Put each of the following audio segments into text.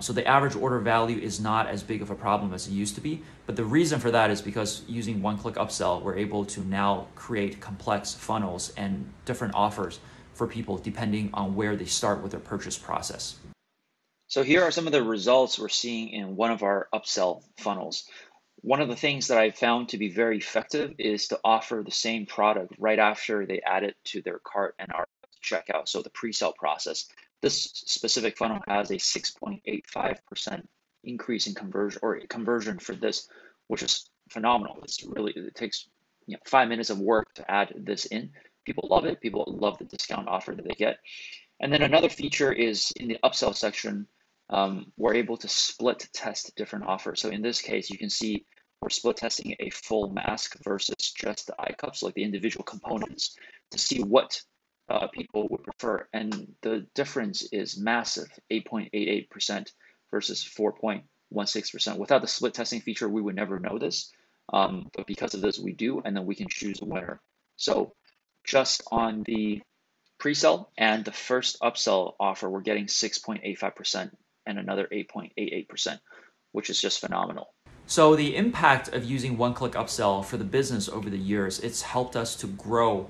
So the average order value is not as big of a problem as it used to be. But the reason for that is because using OneClick Upsell, we're able to now create complex funnels and different offers for people depending on where they start with their purchase process. So here are some of the results we're seeing in one of our upsell funnels. One of the things that I found to be very effective is to offer the same product right after they add it to their cart and are checkout. So the pre-sale process. This specific funnel has a 6.85% increase in conversion for this, which is phenomenal. It takes 5 minutes of work to add this in. People love it. People love the discount offer that they get. And then another feature is in the upsell section, we're able to split test different offers. So in this case, you can see we're split testing a full mask versus just the eye cups, like the individual components, to see what people would prefer. And the difference is massive, 8.88% versus 4.16%. Without the split testing feature, we would never know this. But because of this, we do, and then we can choose a winner. So just on the pre-sale and the first upsell offer, we're getting 6.85% and another 8.88%, which is just phenomenal. So the impact of using OneClick Upsell for the business over the years, it's helped us to grow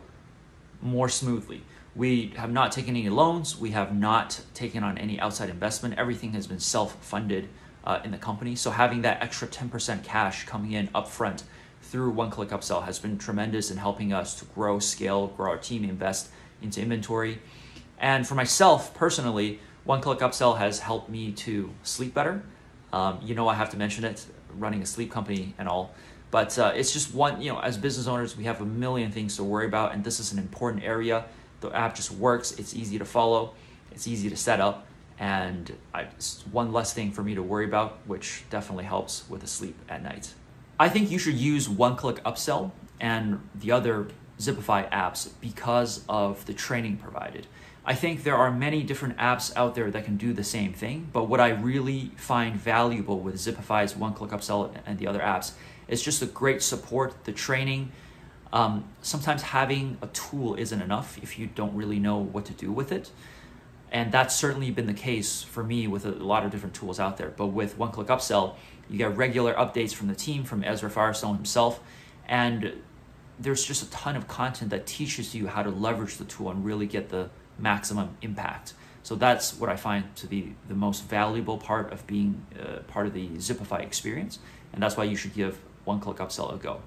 more smoothly. We have not taken any loans. We have not taken on any outside investment. Everything has been self-funded in the company. So having that extra 10% cash coming in upfront through OneClick Upsell has been tremendous in helping us to grow, scale, grow our team, invest into inventory. And for myself personally, OneClick Upsell has helped me to sleep better. I have to mention it, running a sleep company and all. But it's just one, as business owners, we have a million things to worry about, and this is an important area. The app just works. It's easy to follow. It's easy to set up. And it's one less thing for me to worry about, which definitely helps with the sleep at night. I think you should use OneClick Upsell and the other Zipify apps because of the training provided. I think there are many different apps out there that can do the same thing, but what I really find valuable with Zipify's OneClick Upsell and the other apps is just the great support, the training. Sometimes having a tool isn't enough if you don't really know what to do with it. And that's certainly been the case for me with a lot of different tools out there. But with OneClick Upsell, you get regular updates from the team, from Ezra Firestone himself, and there's just a ton of content that teaches you how to leverage the tool and really get the maximum impact. So that's what I find to be the most valuable part of being part of the Zipify experience, and that's why you should give OneClick Upsell a go.